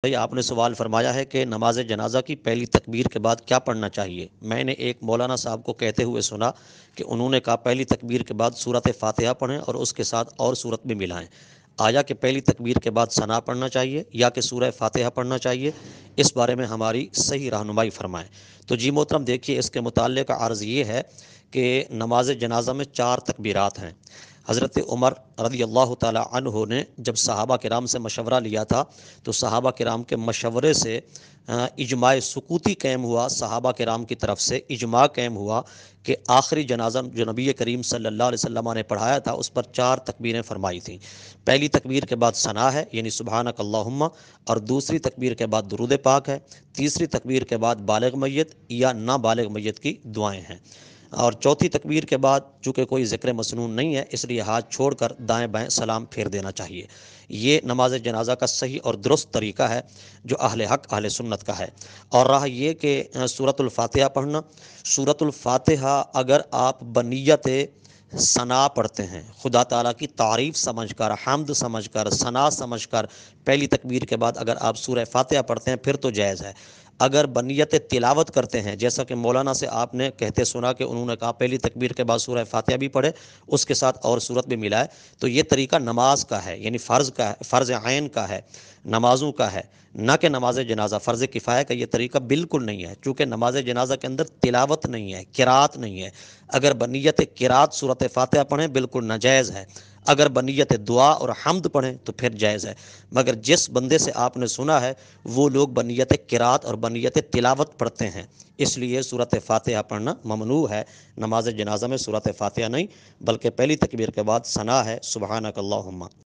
بھائی آپ نے سوال فرمایا ہے کہ نماز جنازہ کی پہلی تکبیر کے بعد کیا پڑھنا چاہیے۔ میں نے ایک مولانا صاحب کو کہتے ہوئے سنا کہ انہوں نے کہا پہلی تکبیر کے بعد سورۃ فاتحہ پڑھیں اور اس کے ساتھ اور سورت بھی ملائیں۔ آیا کہ پہلی تکبیر کے بعد ثنا پڑھنا چاہیے یا کہ سورہ فاتحہ پڑھنا چاہیے، اس بارے میں ہماری صحیح رہنمائی فرمائیں۔ تو جی محترم، دیکھیے اس کے متعلق عرض یہ ہے کہ نماز جنازہ میں 4 تکبیرات ہیں۔ حضرت عمر رضی اللہ تعالی عنہ نے جب صحابہ کرام سے مشورہ لیا تھا تو صحابہ کرام کے مشورے سے اجماع سکوتی قائم ہوا، صحابہ کرام کی طرف سے اجماع قائم ہوا کہ آخری جنازہ جو نبی کریم صلی اللہ علیہ وسلم نے پڑھایا تھا اس پر 4 تکبیریں فرمائی تھیں۔ پہلی تکبیر کے بعد ثنا ہے یعنی سبحانک اللہم، اور دوسری تکبیر کے بعد درود پاک ہے، تیسری تکبیر کے بعد بالغ میت یا نابالغ میت کی دعائیں ہیں، اور چوتھی تکبیر کے بعد چونکہ کوئی ذکر مسنون نہیں ہے اس لیے ہاتھ چھوڑ کر دائیں بائیں سلام پھیر دینا چاہیے۔ یہ نماز جنازہ کا صحیح اور درست طریقہ ہے جو اہل حق اہل سنت کا ہے۔ اور رہا یہ کہ سورۃ الفاتحہ پڑھنا، سورۃ الفاتحہ اگر آپ بنیت ثنا پڑھتے ہیں، خدا تعالیٰ کی تعریف سمجھ کر، حمد سمجھ کر، ثنا سمجھ کر، پہلی تکبیر کے بعد اگر آپ سورہ فاتحہ پڑھتے ہیں پھر تو جائز ہے۔ اگر بنیت تلاوت کرتے ہیں، جیسا کہ مولانا سے آپ نے کہتے سنا کہ انہوں نے کہا پہلی تکبیر کے بعد سورہ فاتحہ بھی پڑھے اس کے ساتھ اور سورت بھی ملائے، تو یہ طریقہ نماز کا ہے، یعنی فرض کا ہے، فرض عین کا ہے، نمازوں کا ہے، نہ کہ نماز جنازہ۔ فرض کفایہ کا یہ طریقہ بالکل نہیں ہے، چونکہ نماز جنازہ کے اندر تلاوت نہیں ہے، قرات نہیں ہے۔ اگر بنیت قرات سورۃ فاتحہ پڑھیں بالکل ناجائز ہے، اگر بنیت دعا اور حمد پڑھیں تو پھر جائز ہے۔ مگر جس بندے سے آپ نے سنا ہے وہ لوگ بنیت قرات اور بنیت تلاوت پڑھتے ہیں، اس لیے سورۃ فاتحہ پڑھنا ممنوع ہے۔ نماز جنازہ میں سورۃ فاتحہ نہیں بلکہ پہلی تکبیر کے بعد ثنا ہے سبحانک اللہم۔